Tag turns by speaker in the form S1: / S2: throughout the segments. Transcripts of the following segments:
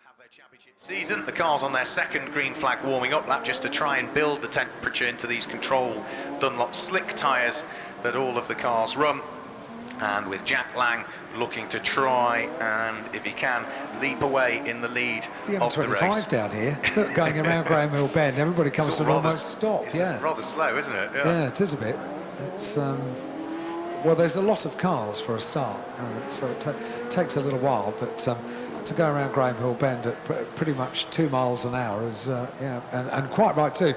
S1: have their championship season. The car's on their second green flag warming up lap just to try and build the temperature into these control Dunlop slick tyres that all of the cars run. And with Jack Lang looking to try and, if he can, leap away in the lead
S2: it's the
S1: of the race.
S2: M25 down here, going around Graham Hill Bend. Everybody comes to an almost stop.
S1: It's
S2: yeah,
S1: rather slow, isn't it?
S2: Yeah, it is a bit. It's well, there's a lot of cars for a start, so it takes a little while. But to go around Graham Hill Bend at pretty much 2 miles an hour is, yeah, and quite right too.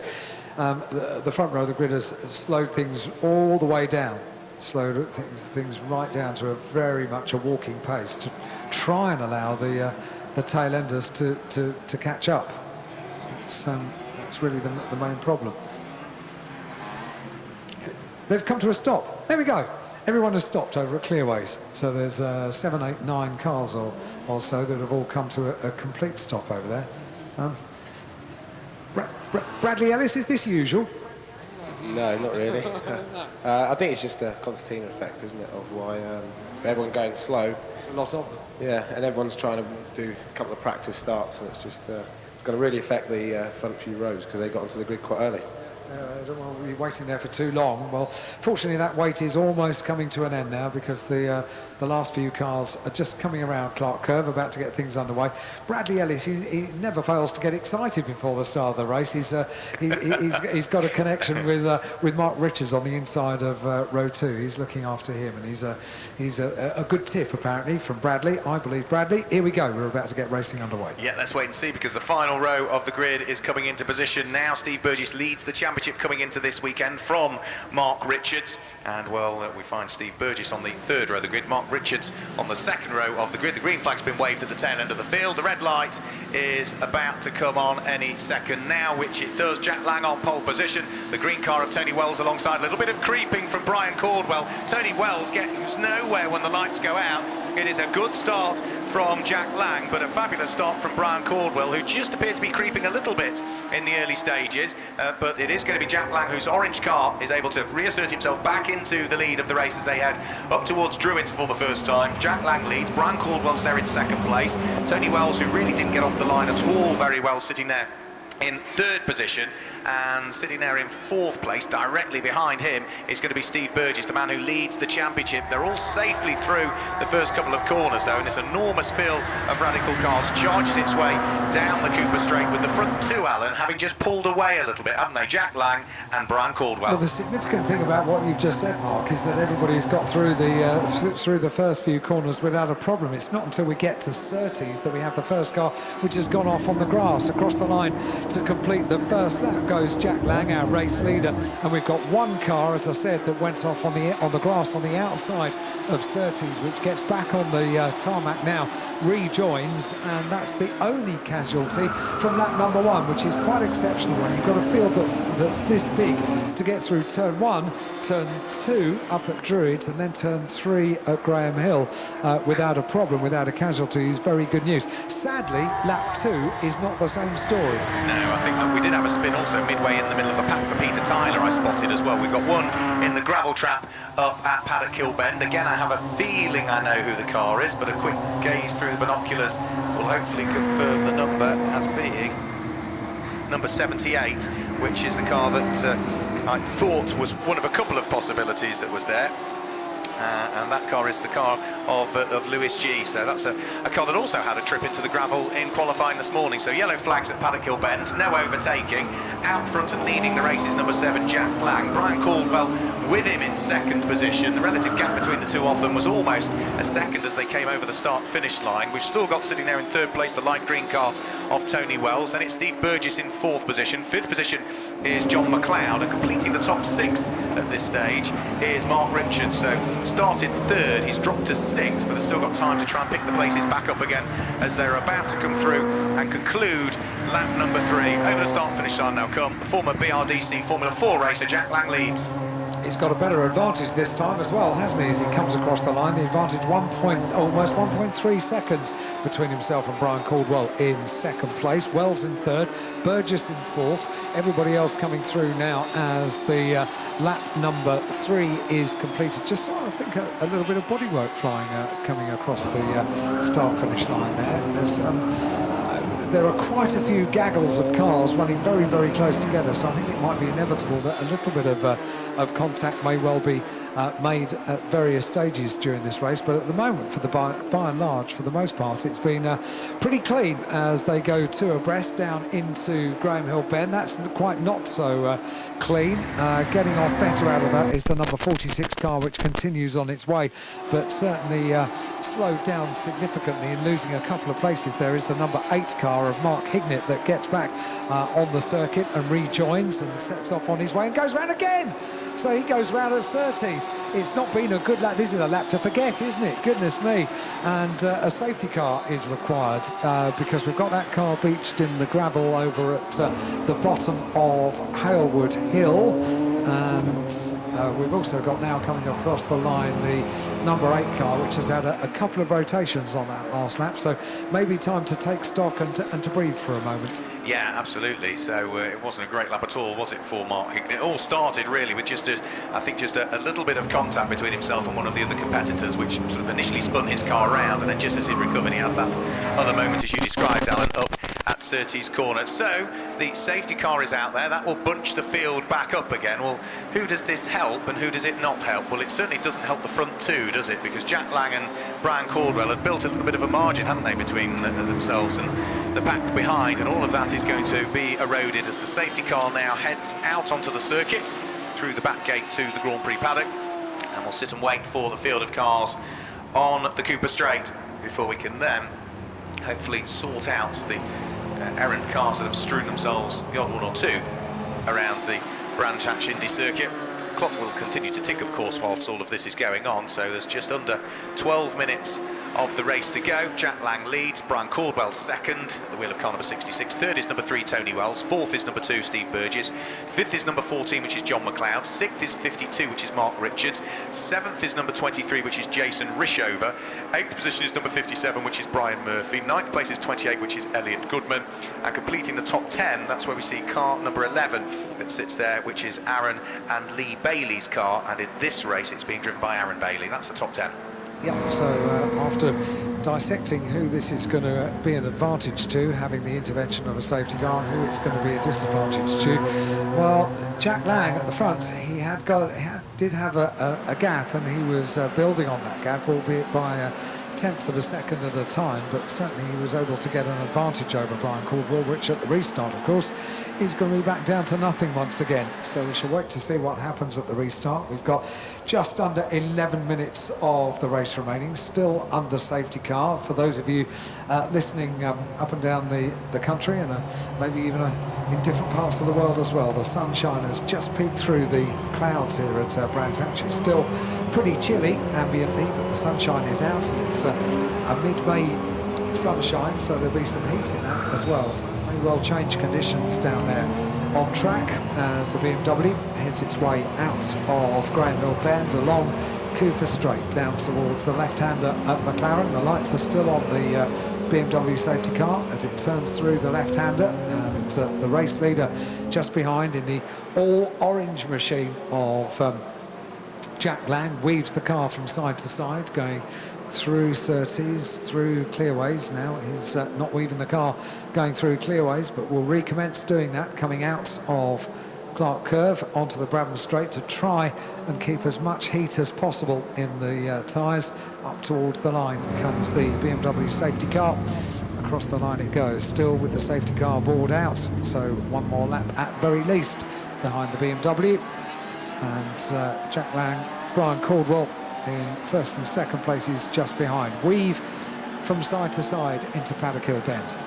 S2: The front row of the grid has slowed things all the way down. Slowed things right down to a very much a walking pace to try and allow the tail enders to catch up. That's really the main problem. They've come to a stop. There we go. Everyone has stopped over at Clearways. So there's 7, 8, 9 cars or so that have all come to a complete stop over there. Bradley Ellis, is this usual?
S3: No, not really. I think it's just a concertina effect, isn't it, of why everyone going slow.
S2: There's a lot of them.
S3: Yeah, and everyone's trying to do a couple of practice starts, and it's just it's going to really affect the front few rows because they got onto the grid quite early.
S2: I don't want to be waiting there for too long. Well, fortunately that wait is almost coming to an end now because the last few cars are just coming around Clark Curve, about to get things underway. Bradley Ellis, he never fails to get excited before the start of the race. He's got a connection with Mark Richards on the inside of row 2. He's looking after him, and he's a good tip apparently from Bradley. I believe Bradley. Here we go. We're about to get racing underway.
S1: Yeah, let's wait and see because the final row of the grid is coming into position now. Steve Burgess leads the championship coming into this weekend from Mark Richards, and well, we find Steve Burgess on the third row of the grid, Mark Richards on the second row of the grid. The green flag's been waved at the tail end of the field. The red light is about to come on any second now, which it does. Jack Lang on pole position, the green car of Tony Wells alongside. A little bit of creeping from Brian Caldwell. Tony Wells gets nowhere when the lights go out. It is a good start from Jack Lang, but a fabulous start from Brian Caldwell, who just appeared to be creeping a little bit in the early stages, but it is going to be Jack Lang, whose orange car is able to reassert himself back into the lead of the race as they head up towards Druids for the first time. Jack Lang leads, Brian Caldwell's there in second place. Tony Wells, who really didn't get off the line at all very well, sitting there in third position, and sitting there in fourth place directly behind him is going to be Steve Burgess, the man who leads the championship. They're all safely through the first couple of corners though, and this enormous fill of Radical cars charges its way down the Cooper Straight with the front two, Alan, having just pulled away a little bit, haven't they? Jack Lang and Brian Caldwell.
S2: Well, the significant thing about what you've just said, Mark, is that everybody's got through the first few corners without a problem. It's not until we get to Surtees that we have the first car which has gone off on the grass across the line to complete the first lap. Goes Jack Lang, our race leader, and we've got one car, as I said, that went off on the grass on the outside of Surtees, which gets back on the tarmac now, rejoins, and that's the only casualty from lap number 1, which is quite exceptional when you've got a field that's this big to get through turn 1, turn 2 up at Druids, and then turn 3 at Graham Hill without a problem, without a casualty, is very good news. Sadly, lap 2 is not the same story.
S1: No, I think we did have a spin also midway in the middle of the pack for Peter Tyler, I spotted as well. We've got one in the gravel trap up at Paddock Hill Bend. Again, I have a feeling I know who the car is, but a quick gaze through the binoculars will hopefully confirm the number as being number 78, which is the car that I thought was one of a couple of possibilities that was there. And that car is the car of Lewis G. So that's a car that also had a trip into the gravel in qualifying this morning. So yellow flags at Paddock Hill Bend, no overtaking. Out front and leading the race is number 7, Jack Lang. Brian Caldwell with him in second position. The relative gap between the two of them was almost a second as they came over the start-finish line. We've still got sitting there in third place the light green car of Tony Wells, and it's Steve Burgess in fourth position. Fifth position is John McLeod, and completing the top 6 at this stage is Mark Richards. So started third, he's dropped to 6th, but has still got time to try and pick the places back up again as they're about to come through and conclude lap number 3. Over the start-finish line now come the former BRDC Formula 4 racer Jack Lang leads.
S2: He's got a better advantage this time as well, hasn't he, as he comes across the line. The advantage almost 1.3 seconds between himself and Brian Caldwell in second place. Wells in third, Burgess in fourth. Everybody else coming through now as the lap number 3 is completed. Just saw, I think, a little bit of bodywork flying coming across the start-finish line there. There's there are quite a few gaggles of cars running very, very close together, so I think it might be inevitable that a little bit of contact may well be made at various stages during this race. But at the moment, for the by and large, for the most part, it's been pretty clean as they go two abreast down into Graham Hill Bend. That's quite not so clean. Getting off better out of that is the number 46 car, which continues on its way, but certainly slowed down significantly in losing a couple of places. There is the number 8 car of Mark Hignett that gets back on the circuit and rejoins and sets off on his way and goes round again. So he goes round at Surtees. It's not been a good lap. This is a lap to forget, isn't it? Goodness me. And a safety car is required because we've got that car beached in the gravel over at the bottom of Halewood Hill. And we've also got now coming across the line the number 8 car, which has had a couple of rotations on that last lap. So maybe time to take stock and to breathe for a moment.
S1: Yeah, absolutely. So it wasn't a great lap at all, was it, for Mark Hignett? It all started really with just a little bit of contact between himself and one of the other competitors, which sort of initially spun his car around, and then just as he recovered, he had that other moment, as you described, Alan, up at Surtees corner. So the safety car is out there. That will bunch the field back up again. Well, who does this help and who does it not help? Well, it certainly doesn't help the front two, does it? Because Jack Lang and Brian Caldwell had built a little bit of a margin, haven't they, between themselves and the pack behind, and all of that is going to be eroded as the safety car now heads out onto the circuit through the back gate to the Grand Prix paddock, and we'll sit and wait for the field of cars on the Cooper Straight before we can then hopefully sort out the errant cars that have strewn themselves, the odd one or two, around the Brands Hatch Indy circuit. The clock will continue to tick, of course, whilst all of this is going on, so there's just under 12 minutes of the race to go. Jack Lang leads, Brian Caldwell second at the wheel of car number 66. Third is number 3, Tony Wells. Fourth is number 2, Steve Burgess. Fifth is number 14, which is John McLeod. Sixth is 52, which is Mark Richards. Seventh is number 23, which is Jason Rishover. Eighth position is number 57, which is Brian Murphy. Ninth place is 28, which is Elliot Goodman. And completing the top 10, that's where we see car number 11 that sits there, which is Aaron and Lee Bailey's car. And in this race, it's being driven by Aaron Bailey. That's the top 10.
S2: Yep, so after dissecting who this is going to be an advantage to, having the intervention of a safety car, and who it's going to be a disadvantage to, well, Jack Lang at the front, he did have a gap, and he was building on that gap, albeit by tenths of a second at a time, but certainly he was able to get an advantage over Brian Caldwell, which at the restart, of course, is going to be back down to nothing once again. So we shall wait to see what happens at the restart. We've got just under 11 minutes of the race remaining, still under safety car. For those of you listening up and down the country, and maybe even in different parts of the world as well, the sunshine has just peeked through the clouds here at Brands Hatch. It's still pretty chilly ambiently, but the sunshine is out, and it's a mid-May sunshine, so there'll be some heat in that as well. So it may well change conditions down there on track as the BMW heads its way out of Graham Hill Bend along Cooper Straight down towards the left-hander at McLaren. The lights are still on the BMW safety car as it turns through the left-hander, and the race leader just behind in the all-orange machine of Jack Lang weaves the car from side to side, going through Surtees, through clearways. Now he's not weaving the car going through clearways, but will recommence doing that, coming out of Clark Curve onto the Bradman Straight to try and keep as much heat as possible in the tyres. Up towards the line comes the BMW safety car. Across the line it goes, still with the safety car board out, so one more lap at very least behind the BMW. And Jack Lang, Brian Caldwell in first and second places just behind. Weave from side to side into Paddock Hill Bend.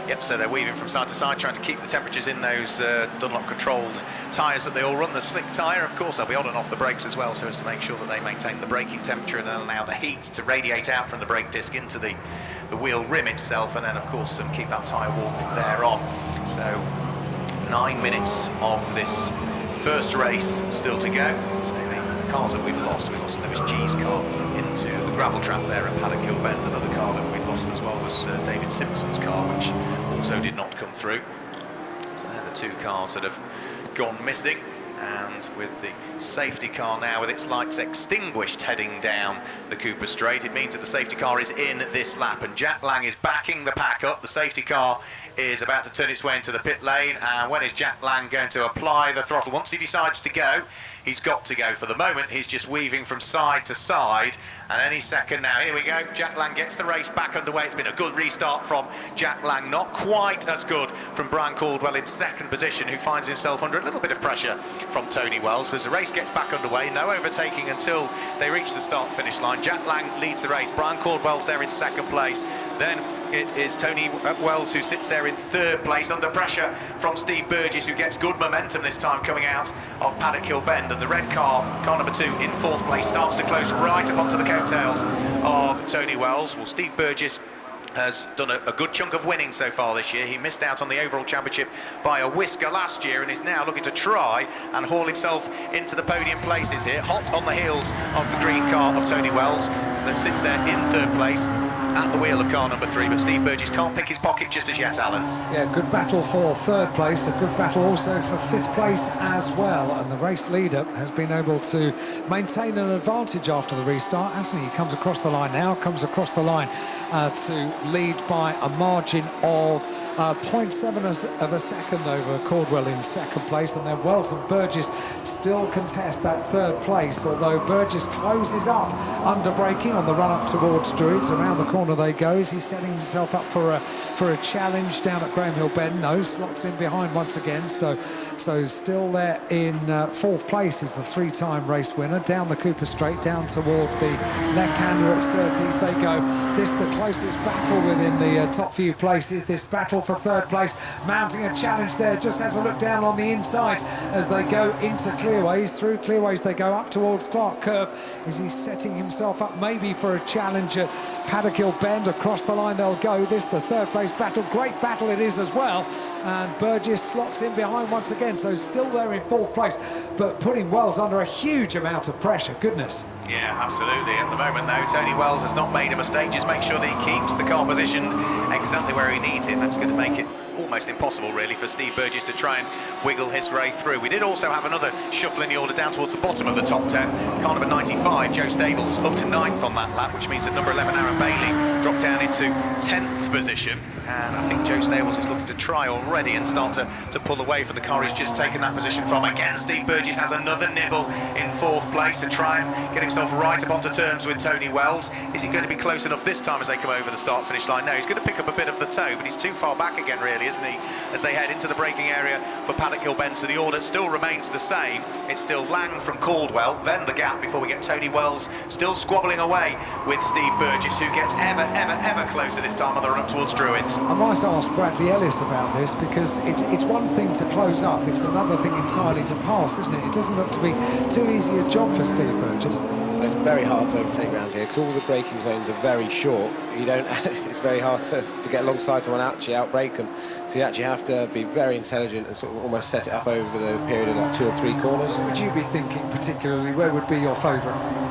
S1: Yep, so they're weaving from side to side, trying to keep the temperatures in those Dunlop-controlled tyres that they all run. The slick tyre, of course, they'll be on and off the brakes as well, so as to make sure that they maintain the braking temperature and then allow the heat to radiate out from the brake disc into the wheel rim itself, and then, of course, keep that tyre warm from there on. So 9 minutes of this first race still to go. So the cars that we lost Lewis G's car into the gravel trap there at Paddock Hill Bend. Another car that we lost as well was David Simpson's car, which also did not come through. So they're the two cars that have gone missing. And with the safety car now with its lights extinguished heading down the Cooper Straight, it means that the safety car is in this lap, and Jack Lang is backing the pack up. The safety car is about to turn its way into the pit lane, and when is Jack Lang going to apply the throttle? Once he decides to go, he's got to go. For the moment, he's just weaving from side to side, and any second now, here we go, Jack Lang gets the race back underway. It's been a good restart from Jack Lang, not quite as good from Brian Caldwell in second position, who finds himself under a little bit of pressure from Tony Wells. But as the race gets back underway, no overtaking until they reach the start-finish line. Jack Lang leads the race, Brian Caldwell's there in second place, then it is Tony Wells who sits there in third place under pressure from Steve Burgess, who gets good momentum this time coming out of Paddock Hill Bend, and the red car number 2 in fourth place, starts to close right up onto the coattails of Tony Wells. Well, Steve Burgess has done a good chunk of winning so far this year. He missed out on the overall championship by a whisker last year and is now looking to try and haul himself into the podium places here, hot on the heels of the green car of Tony Wells that sits there in third place at the wheel of car number 3, but Steve Burgess can't pick his pocket just as yet, Alan.
S2: Yeah, good battle for third place, a good battle also for fifth place as well, and the race leader has been able to maintain an advantage after the restart, hasn't he? He comes across the line now, to lead by a margin of 0.7 of a second over Caldwell in second place, and then Wells and Burgess still contest that third place, although Burgess closes up under braking on the run up towards Druids. Around the corner they go. Is he setting himself up for a challenge down at Graham Hill Bend? No, slots in behind once again, so still there in fourth place is the 3-time race winner. Down the Cooper Straight, down towards the left-hander at Surtees they go. This the closest battle within the top few places. This battle for third place, mounting a challenge there, just has a look down on the inside as they go into Clearways. Through Clearways they go up towards Clark Curve. Is he setting himself up maybe for a challenge at Paddock Hill Bend? Across the line they'll go. This the third place battle, great battle it is as well, and Burgess slots in behind once again, so still there in fourth place, but putting Wells under a huge amount of pressure. Goodness.
S1: Yeah, absolutely. At the moment, though, Tony Wells has not made a mistake. Just make sure that he keeps the car positioned exactly where he needs it. That's going to make it almost impossible, really, for Steve Burgess to try and wiggle his way through. We did also have another shuffle in the order down towards the bottom of the top 10. Car number 95, Joe Stables, up to 9th on that lap, which means that number 11, Aaron Bailey, dropped down into 10th position. And I think Joe Stables is looking to try already and start to pull away from the car he's just taken that position from. Again, Steve Burgess has another nibble in fourth place to try and get himself right up onto terms with Tony Wells. Is he going to be close enough this time as they come over the start-finish line? No, he's going to pick up a bit of the toe, but he's too far back again, really, isn't he, as they head into the braking area for Paddock Hill Bend. So the order still remains the same. It's still Lang from Caldwell, then the gap before we get Tony Wells still squabbling away with Steve Burgess, who gets ever closer this time on the run up towards Druids.
S2: I might ask Bradley Ellis about this, because it's one thing to close up, it's another thing entirely to pass, isn't it? It doesn't look to be too easy a job for Steve Burgess.
S3: It's very hard to overtake around here because all the braking zones are very short. You don't. It's very hard to get alongside someone, actually outbrake them. So you actually have to be very intelligent and sort of almost set it up over the period of like 2 or 3 corners.
S2: What would you be thinking particularly? Where would be your favourite?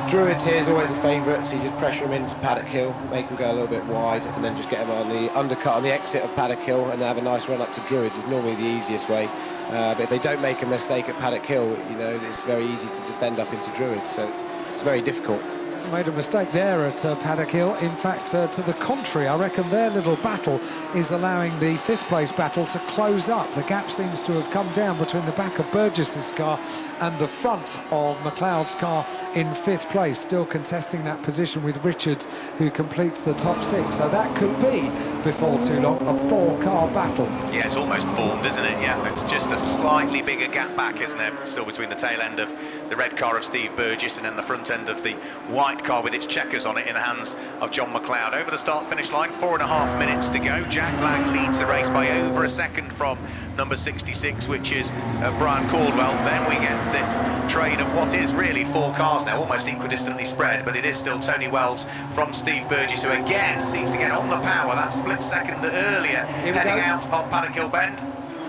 S3: Druids here is always a favourite, so you just pressure them into Paddock Hill, make them go a little bit wide, and then just get them on the undercut on the exit of Paddock Hill and have a nice run up to Druids is normally the easiest way. But if they don't make a mistake at Paddock Hill, you know, it's very easy to defend up into Druids, so it's very difficult.
S2: Hasn't made a mistake there at Paddock Hill. In fact, to the contrary, I reckon their little battle is allowing the 5th place battle to close up. The gap seems to have come down between the back of Burgess's car and the front of McLeod's car in 5th place, still contesting that position with Richards, who completes the top 6. So that could be, before too long, a 4-car battle.
S1: Yeah, it's almost formed, isn't it? Yeah, it's just a slightly bigger gap back, isn't it? Still between the tail end of the red car of Steve Burgess and then the front end of the white car with its checkers on it in the hands of John McLeod. Over the start-finish line, 4.5 minutes to go. Jack Lang leads the race by over a second from number 66, which is Brian Caldwell. Then we get this train of what is really 4 cars now, almost equidistantly spread, but it is still Tony Wells from Steve Burgess, who again seems to get on the power that split second earlier, heading out of Paddock Hill Bend.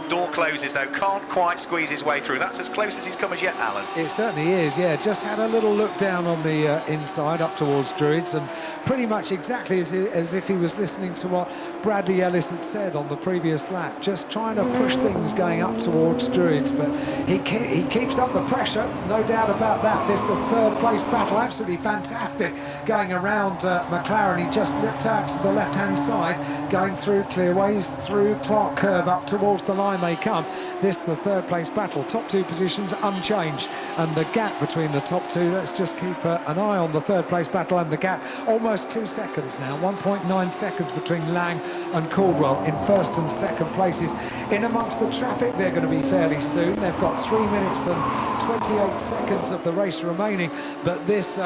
S1: Door closes though, can't quite squeeze his way through. That's as close as he's come as yet, Alan.
S2: It certainly is, yeah. Just had a little look down on the inside up towards Druids, and pretty much exactly as if he was listening to what Bradley Ellis had said on the previous lap, just trying to push things going up towards Druids, but he keeps up the pressure, no doubt about that. This the third place battle, absolutely fantastic going around McLaren. He just looked out to the left-hand side, going through Clearways, through Clark Curve, up towards the line they come. This the third place battle, top two positions unchanged, and the gap between the top two, let's just keep an eye on the third place battle, and the gap almost 2 seconds now, 1.9 seconds between Lang and Caldwell in first and second places. In amongst the traffic they're going to be fairly soon. They've got 3 minutes and 28 seconds of the race remaining, but this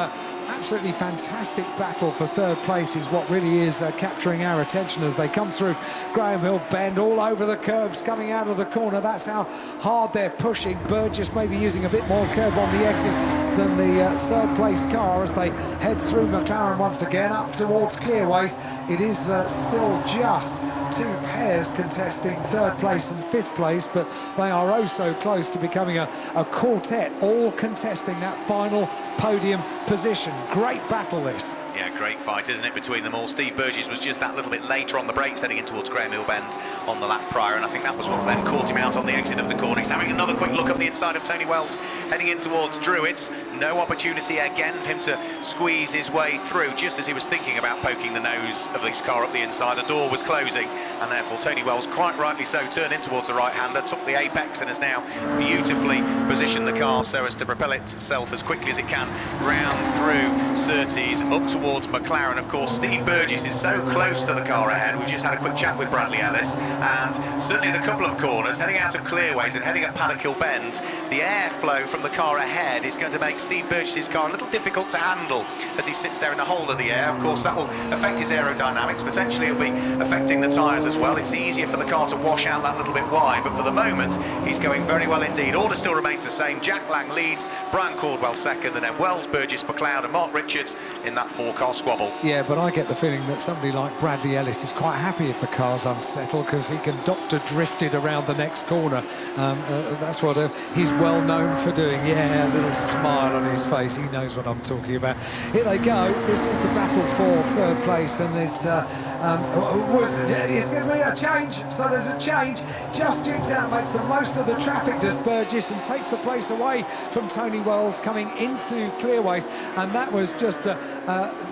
S2: absolutely fantastic battle for third place is what really is capturing our attention as they come through Graham Hill Bend, all over the curbs coming out of the corner. That's how hard they're pushing. Burgess maybe using a bit more curb on the exit than the third place car as they head through McLaren once again up towards Clearways. It is still just two pairs contesting third place and fifth place, but they are oh so close to becoming a quartet, all contesting that final podium position. Great battle this.
S1: Yeah, great fight, isn't it, between them all. Steve Burgess was just that little bit later on the brakes, heading in towards Graham Hill Bend on the lap prior, and I think that was what then caught him out on the exit of the corner. He's having another quick look up the inside of Tony Wells, heading in towards Druids. No opportunity again for him to squeeze his way through. Just as he was thinking about poking the nose of this car up the inside, the door was closing, and therefore Tony Wells, quite rightly so, turned in towards the right-hander, took the apex, and has now beautifully positioned the car so as to propel itself as quickly as it can round through Surtees up towards McLaren. Of course, Steve Burgess is so close to the car ahead. We just had a quick chat with Bradley Ellis, and certainly in a couple of corners, heading out of Clearways and heading up Paddock Hill Bend, the airflow from the car ahead is going to make Steve Burgess's car a little difficult to handle as he sits there in the hole of the air. Of course, that will affect his aerodynamics. Potentially it'll be affecting the tyres as well. It's easier for the car to wash out that little bit wide, but for the moment he's going very well indeed. Order still remains the same. Jack Lang leads, Brian Caldwell second, and then Wells, Burgess, McLeod and Mark Richards in that four-car squabble.
S2: Yeah, but I get the feeling that somebody like Bradley Ellis is quite happy if the car's unsettled, because he can Dr. drift it around the next corner. That's what he's well known for doing. Yeah, a little smile on his face. He knows what I'm talking about. Here they go. This is the battle for third place, and it's going to be a change. So there's a change. Just jigs out, makes the most of the traffic, does Burgess, and takes the place away from Tony Wells coming into Clearways, and that was just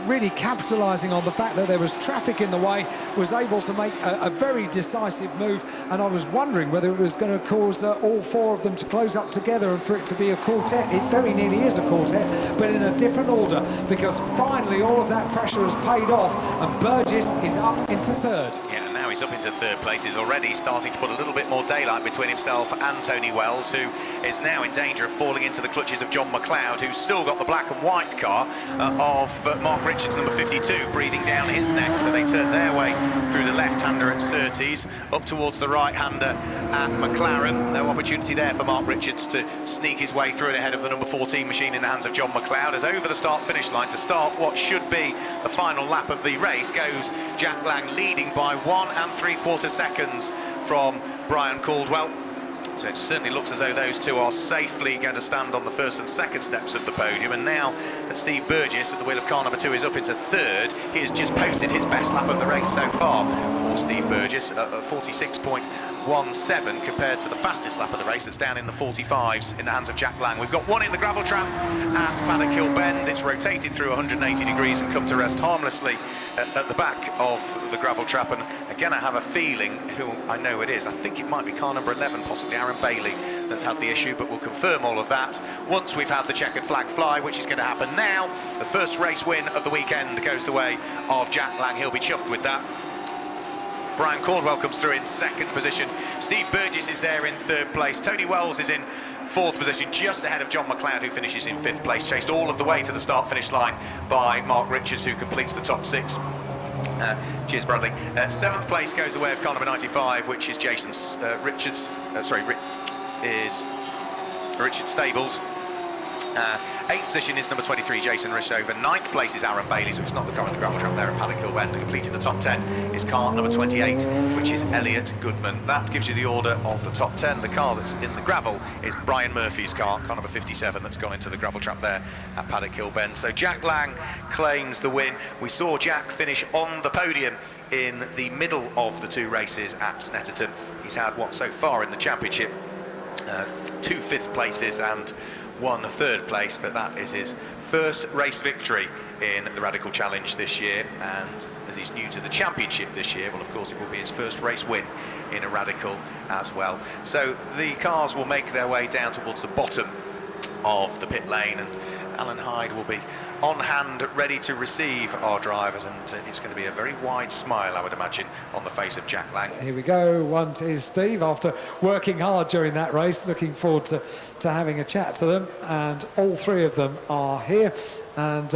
S2: really capitalising on the fact that there was traffic in the way, was able to make a very decisive move. And I was wondering whether it was going to cause all four of them to close up together and for it to be a quartet. It very nearly is a quartet, but in a different order, because finally all of that pressure has paid off and Burgess is up into third.
S1: Yeah, now he's up into third place. He's already starting to put a little bit more daylight between himself and Tony Wells, who is now in danger of falling into the clutches of John McLeod, who's still got the black and white car of Mark Richards, number 52, breathing down his neck. So they turn their way through the left-hander at Surtees, up towards the right-hander at McLaren. No opportunity there for Mark Richards to sneak his way through it ahead of the number 14 machine in the hands of John McLeod. As over the start-finish line to start what should be the final lap of the race goes Jack Lang, leading by 1 3/4 seconds from Brian Caldwell. So it certainly looks as though those two are safely going to stand on the first and second steps of the podium. And now that Steve Burgess at the wheel of car number 2 is up into third, he has just posted his best lap of the race so far for Steve Burgess at 46.17 compared to the fastest lap of the race that's down in the 45s in the hands of Jack Lang. We've got one in the gravel trap at Paddock Hill Bend. It's rotated through 180 degrees and come to rest harmlessly at the back of the gravel trap. And again, I have a feeling who I know it is. I think it might be car number 11, possibly Aaron Bailey, that's had the issue, but we'll confirm all of that once we've had the checkered flag fly, which is going to happen now. The first race win of the weekend goes the way of Jack Lang. He'll be chuffed with that. Brian Caldwell comes through in second position. Steve Burgess is there in third place. Tony Wells is in fourth position, just ahead of John McLeod, who finishes in fifth place, chased all of the way to the start-finish line by Mark Richards, who completes the top 6. Cheers, Bradley. Seventh place goes the way of car number 95, which is Richard Stables. Eighth position is number 23, Jason Rishover. Ninth place is Aaron Bailey, so it's not the car on the gravel track there at Paddock Hill Bend. Completing the top 10 is car number 28, which is Elliot Goodman. That gives you the order of the top 10. The car that's in the gravel is Brian Murphy's car number 57, that's gone into the gravel trap there at Paddock Hill Bend. So Jack Lang claims the win. We saw Jack finish on the podium in the middle of the two races at Snetterton. He's had what so far in the championship, 2 fifth places and 1 third place, but that is his first race victory in the Radical Challenge this year, and as he's new to the championship this year, well, of course it will be his first race win in a Radical as well. So the cars will make their way down towards the bottom of the pit lane, and Alan Hyde will be on hand, ready to receive our drivers, and it's going to be a very wide smile, I would imagine, on the face of Jack Lang.
S2: Here we go. One is Steve, after working hard during that race. Looking forward to having a chat to them, and all three of them are here. And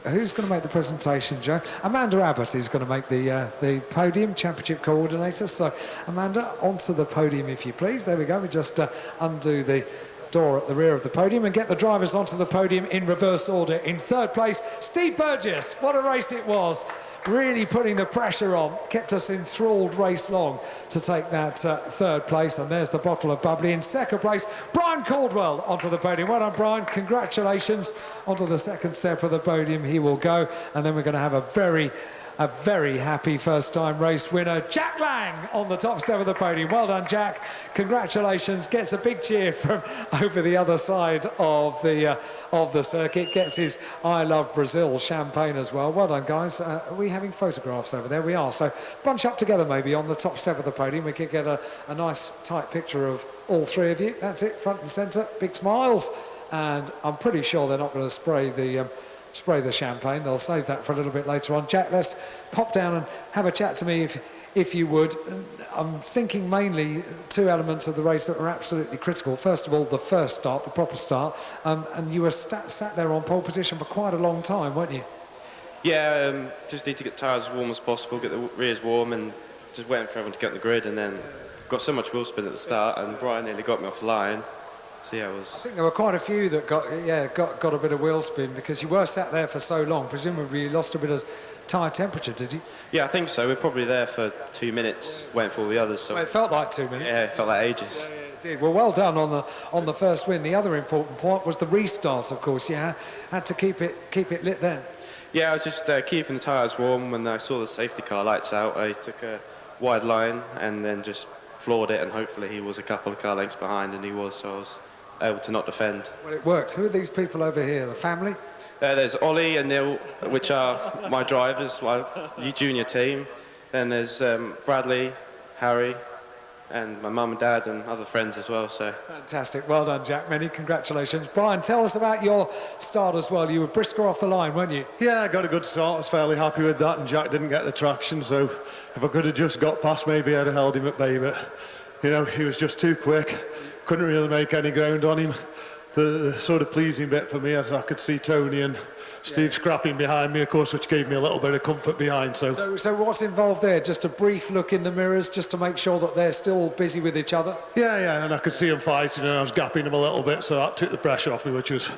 S2: who's going to make the presentation, Joe? Amanda Abbott is going to make the podium, championship coordinator. So, Amanda, onto the podium, if you please. There we go. We just undo the door at the rear of the podium and get the drivers onto the podium in reverse order. In third place, Steve Burgess. What a race it was. Really putting the pressure on. Kept us enthralled race long to take that third place. And there's the bottle of bubbly. In second place, Brian Caldwell onto the podium. Well done, Brian. Congratulations. Onto the second step of the podium he will go. And then we're going to have a very happy first-time race winner, Jack Lang, on the top step of the podium. Well done, Jack. Congratulations. Gets a big cheer from over the other side of the circuit. Gets his I Love Brazil champagne as well. Well done, guys. Are we having photographs over there? We are. So bunch up together maybe on the top step of the podium. We could get a nice tight picture of all three of you. That's it, front and centre. Big smiles. And I'm pretty sure they're not going to spray the champagne. They'll save that for a little bit later on. Jack, let's pop down and have a chat to me if you would. I'm thinking mainly 2 elements of the race that were absolutely critical. First of all, the first start, the proper start, and you were sat there on pole position for quite a long time, weren't you?
S4: Yeah, just need to get tyres as warm as possible, get the rears warm, and just waiting for everyone to get on the grid, and then got so much wheel spin at the start, and Brian nearly got me off the line. So yeah, I think
S2: there were quite a few that got a bit of wheel spin, because you were sat there for so long. Presumably you lost a bit of tyre temperature, did you? Yeah,
S4: I think so. We're probably there for 2 minutes waiting for all the others. So
S2: well, it felt like 2 minutes.
S4: Yeah, it felt like ages.
S2: Yeah, it did. Well, well done on the first win. The other important point was the restart, of course. You had to keep it lit then.
S4: Yeah, I was just keeping the tyres warm. When I saw the safety car lights out, I took a wide line and then just floored it, and hopefully he was a couple of car lengths behind, and he was, so I was able to not defend.
S2: Well, it worked. Who are these people over here? The family?
S4: There's Ollie and Neil, which are my drivers, my junior team. Then there's Bradley, Harry, and my mum and dad and other friends as well. So
S2: fantastic. Well done, Jack. Many congratulations. Brian, tell us about your start as well. You were brisker off the line, weren't you?
S5: Yeah, I got a good start. I was fairly happy with that, and Jack didn't get the traction, so if I could have just got past, maybe I'd have held him at bay, but you know, he was just too quick. Couldn't really make any ground on him. The sort of pleasing bit for me, as I could see Tony and Steve scrapping behind me, of course, which gave me a little bit of comfort behind. So
S2: what's involved there? Just a brief look in the mirrors, just to make sure that they're still busy with each other?
S5: Yeah, and I could see them fighting, and I was gapping them a little bit, so that took the pressure off me, which was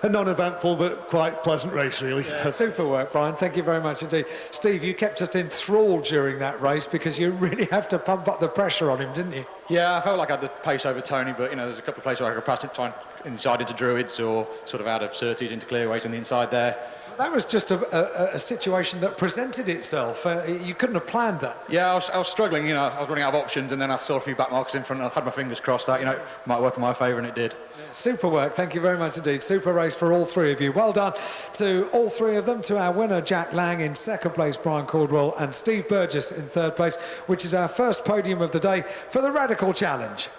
S5: a non-eventful but quite pleasant race, really.
S2: Yeah, super work, Brian. Thank you very much indeed. Steve, you kept us enthralled during that race, because you really have to pump up the pressure on him, didn't you?
S6: Yeah, I felt like I had the pace over Tony, but, you know, there's a couple of places where I could pass it, trying inside into Druids or sort of out of Surtees into Clearways on the inside there.
S2: That was just a situation that presented itself. You couldn't have planned that.
S6: Yeah, I was struggling, you know, I was running out of options, and then I saw a few back marks in front, and I had my fingers crossed that, you know, it might work in my favour, and it did.
S2: Yeah, super work, thank you very much indeed. Super race for all three of you. Well done to all three of them, to our winner Jack Lang in second place, Brian Caldwell, and Steve Burgess in third place, which is our first podium of the day for the Radical Challenge.